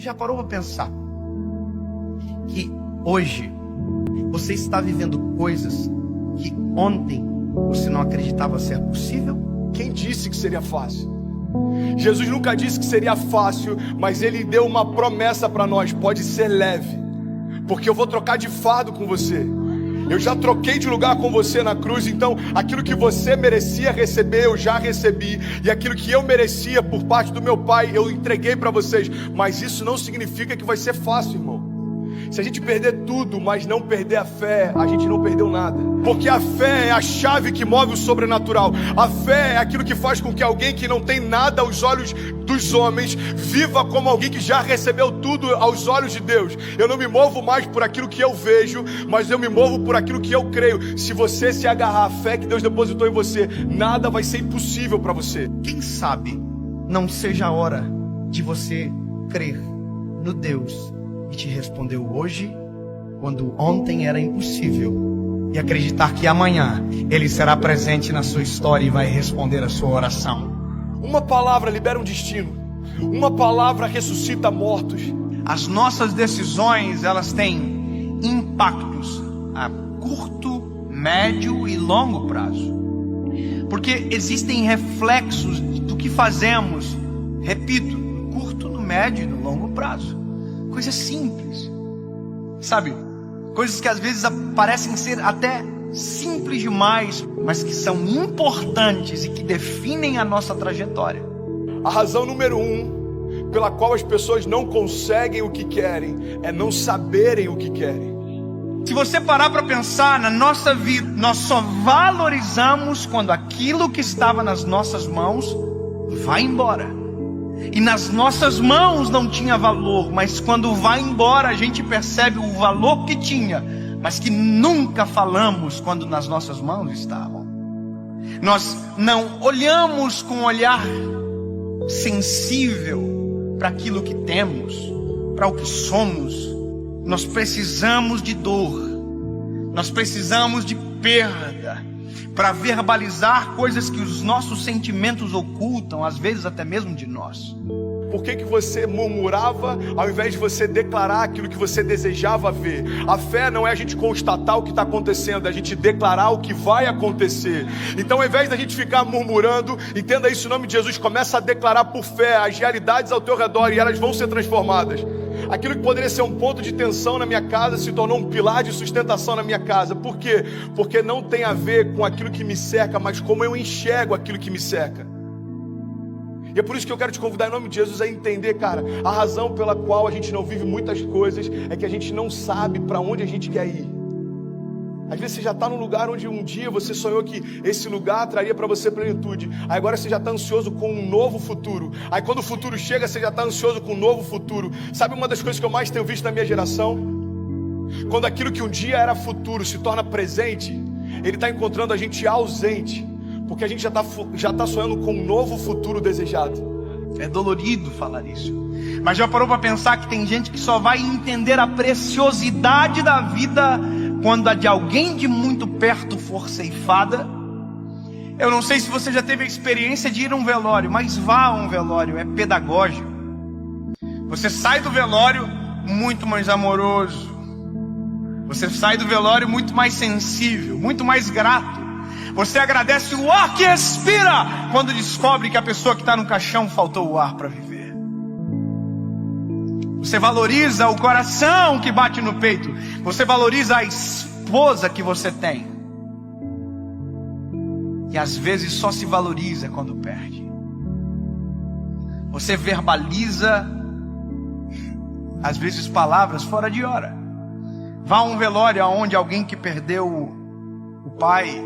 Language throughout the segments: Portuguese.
Já parou para pensar que hoje você está vivendo coisas que ontem você não acreditava ser possível? Quem disse que seria fácil? Jesus nunca disse que seria fácil, mas Ele deu uma promessa para nós: pode ser leve, porque eu vou trocar de fardo com você. Eu já troquei de lugar com você na cruz, então aquilo que você merecia receber, eu já recebi. E aquilo que eu merecia por parte do meu Pai, eu entreguei para vocês. Mas isso não significa que vai ser fácil, irmão. Se a gente perder tudo, mas não perder a fé, a gente não perdeu nada. Porque a fé é a chave que move o sobrenatural. A fé é aquilo que faz com que alguém que não tem nada aos olhos dos homens viva como alguém que já recebeu tudo aos olhos de Deus. Eu não me movo mais por aquilo que eu vejo, mas eu me movo por aquilo que eu creio. Se você se agarrar à fé que Deus depositou em você, nada vai ser impossível para você. Quem sabe não seja a hora de você crer no Deus que te respondeu hoje, quando ontem era impossível, e acreditar que amanhã Ele será presente na sua história e vai responder a sua oração. Uma palavra libera um destino. Uma palavra ressuscita mortos. As nossas decisões, elas têm impactos a curto, médio e longo prazo. Porque existem reflexos do que fazemos, repito, no curto, no médio e no longo prazo. Coisas simples, sabe? Coisas que às vezes parecem ser até simples demais, mas que são importantes e que definem a nossa trajetória. A razão número 1 pela qual as pessoas não conseguem o que querem é não saberem o que querem. Se você parar para pensar na nossa vida, nós só valorizamos quando aquilo que estava nas nossas mãos vai embora. E nas nossas mãos não tinha valor, mas quando vai embora a gente percebe o valor que tinha, mas que nunca falamos quando nas nossas mãos estavam. Nós não olhamos com um olhar sensível para aquilo que temos, para o que somos. Nós precisamos de dor, nós precisamos de perda, para verbalizar coisas que os nossos sentimentos ocultam, às vezes até mesmo de nós. Por que você murmurava ao invés de você declarar aquilo que você desejava ver? A fé não é a gente constatar o que está acontecendo, é a gente declarar o que vai acontecer. Então, ao invés da gente ficar murmurando, entenda isso em nome de Jesus, começa a declarar por fé as realidades ao teu redor e elas vão ser transformadas. Aquilo que poderia ser um ponto de tensão na minha casa se tornou um pilar de sustentação na minha casa. Por quê? Porque não tem a ver com aquilo que me cerca, mas como eu enxergo aquilo que me cerca. E é por isso que eu quero te convidar em nome de Jesus a entender, cara, a razão pela qual a gente não vive muitas coisas é que a gente não sabe para onde a gente quer ir. Às vezes você já está num lugar onde um dia você sonhou que esse lugar traria para você plenitude. Aí agora você já está ansioso com um novo futuro. Aí quando o futuro chega, você já está ansioso com um novo futuro. Sabe uma das coisas que eu mais tenho visto na minha geração? Quando aquilo que um dia era futuro se torna presente, ele está encontrando a gente ausente. Porque a gente já tá sonhando com um novo futuro desejado. É dolorido falar isso, mas já parou para pensar que tem gente que só vai entender a preciosidade da vida quando a de alguém de muito perto for ceifada? Eu não sei se você já teve a experiência de ir a um velório, mas vá a um velório, é pedagógico. Você sai do velório muito mais amoroso. Você sai do velório muito mais sensível, muito mais grato. Você agradece o ar que expira quando descobre que a pessoa que está no caixão faltou o ar para viver. Você valoriza o coração que bate no peito. Você valoriza a esposa que você tem. E às vezes só se valoriza quando perde. Você verbaliza, às vezes, palavras fora de hora. Vá a um velório onde alguém que perdeu o pai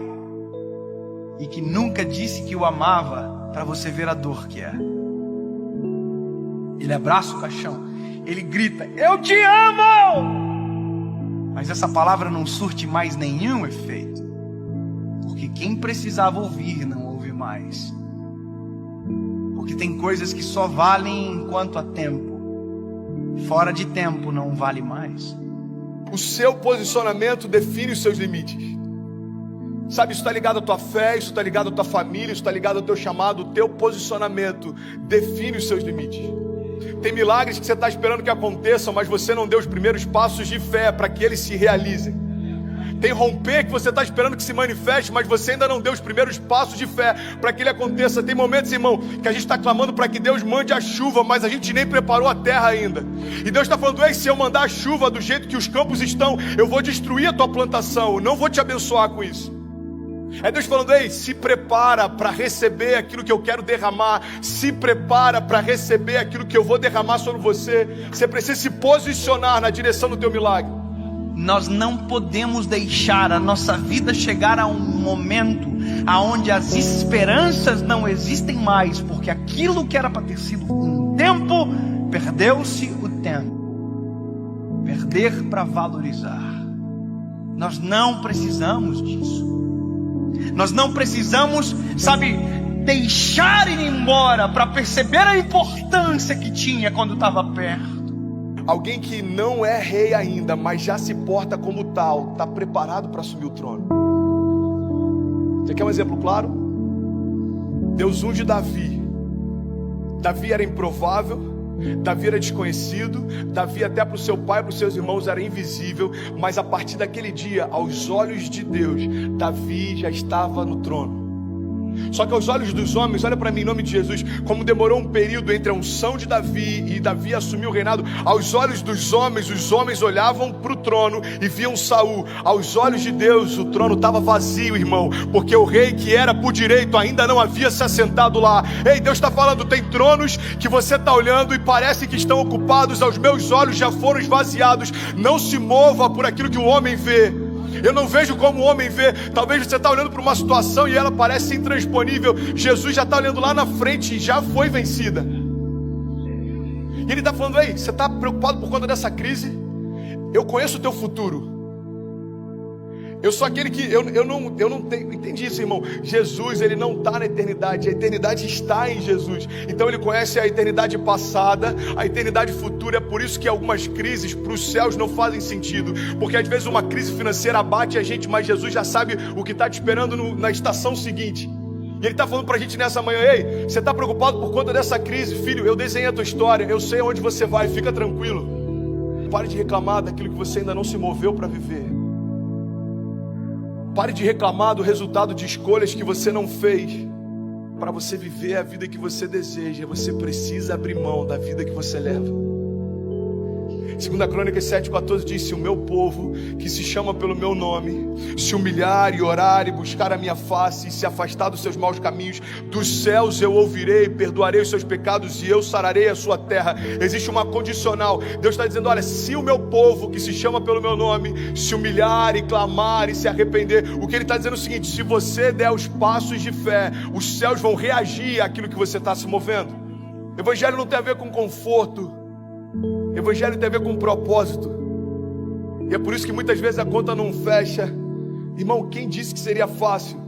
e que nunca disse que o amava, para você ver a dor que é. Ele abraça o caixão, ele grita, eu te amo! Mas essa palavra não surte mais nenhum efeito, porque quem precisava ouvir não ouve mais. Porque tem coisas que só valem enquanto há tempo, fora de tempo não vale mais. O seu posicionamento define os seus limites. Sabe, isso está ligado à tua fé, isso está ligado à tua família, isso está ligado ao teu chamado. O teu posicionamento define os seus limites. Tem milagres que você está esperando que aconteçam, mas você não deu os primeiros passos de fé para que eles se realizem. Tem romper que você está esperando que se manifeste, mas você ainda não deu os primeiros passos de fé para que ele aconteça. Tem momentos, irmão, que a gente está clamando para que Deus mande a chuva, mas a gente nem preparou a terra ainda. E Deus está falando: ei, se eu mandar a chuva do jeito que os campos estão, eu vou destruir a tua plantação, eu não vou te abençoar com isso. É Deus falando: ei, se prepara para receber aquilo que eu quero derramar, se prepara para receber aquilo que eu vou derramar sobre você. Você precisa se posicionar na direção do teu milagre. Nós não podemos deixar a nossa vida chegar a um momento aonde as esperanças não existem mais, porque aquilo que era para ter sido um tempo, perdeu-se o tempo. Perder para valorizar. Nós não precisamos disso. Nós não precisamos, deixar ir embora para perceber a importância que tinha quando estava perto. Alguém que não é rei ainda, mas já se porta como tal, está preparado para assumir o trono. Você quer um exemplo claro? Deus unge Davi. Davi era improvável, Davi era desconhecido, Davi até para o seu pai e para os seus irmãos era invisível, mas a partir daquele dia, aos olhos de Deus, Davi já estava no trono. Só que aos olhos dos homens, olha para mim em nome de Jesus, como demorou um período entre a unção de Davi e Davi assumir o reinado. Aos olhos dos homens, os homens olhavam para o trono e viam Saul. Aos olhos de Deus, o trono estava vazio, irmão, porque o rei que era por direito ainda não havia se assentado lá. Ei, Deus está falando: tem tronos que você está olhando e parece que estão ocupados, aos meus olhos já foram esvaziados. Não se mova por aquilo que o homem vê. Eu não vejo como o homem vê. Talvez você está olhando para uma situação e ela parece intransponível. Jesus já está olhando lá na frente e já foi vencida. E ele está falando: ei, você está preocupado por conta dessa crise? Eu conheço o teu futuro. Eu sou aquele que, eu não tenho, entendi isso, irmão. Jesus, ele não está na eternidade, a eternidade está em Jesus. Então ele conhece a eternidade passada, a eternidade futura. É por isso que algumas crises para os céus não fazem sentido, porque às vezes uma crise financeira abate a gente, mas Jesus já sabe o que está te esperando na estação seguinte. E ele está falando para a gente nessa manhã: ei, você está preocupado por conta dessa crise? Filho, eu desenhei a tua história, eu sei onde você vai, fica tranquilo. Pare de reclamar daquilo que você ainda não se moveu para viver. Pare de reclamar do resultado de escolhas que você não fez. Para você viver a vida que você deseja, você precisa abrir mão da vida que você leva. 2 Crônicas 7,14 diz: se o meu povo, que se chama pelo meu nome, se humilhar e orar e buscar a minha face e se afastar dos seus maus caminhos, dos céus eu ouvirei, perdoarei os seus pecados e eu sararei a sua terra. Existe uma condicional. Deus está dizendo: olha, se o meu povo, que se chama pelo meu nome, se humilhar e clamar e se arrepender, o que ele está dizendo é o seguinte: se você der os passos de fé, os céus vão reagir àquilo que você está se movendo. Evangelho não tem a ver com conforto, Evangelho tem a ver com propósito. E é por isso que muitas vezes a conta não fecha. Irmão, quem disse que seria fácil?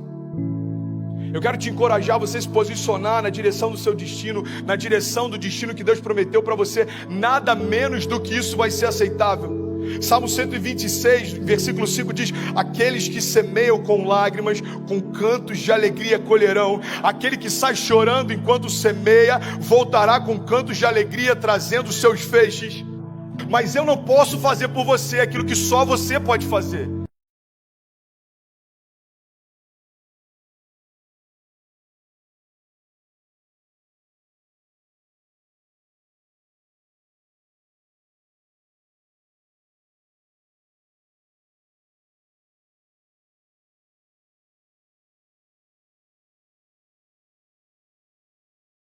Eu quero te encorajar a você se posicionar na direção do seu destino, na direção do destino que Deus prometeu para você. Nada menos do que isso vai ser aceitável. Salmo 126, versículo 5 diz: aqueles que semeiam com lágrimas, com cantos de alegria colherão. Aquele que sai chorando enquanto semeia, voltará com cantos de alegria, trazendo seus feixes. Mas eu não posso fazer por você aquilo que só você pode fazer.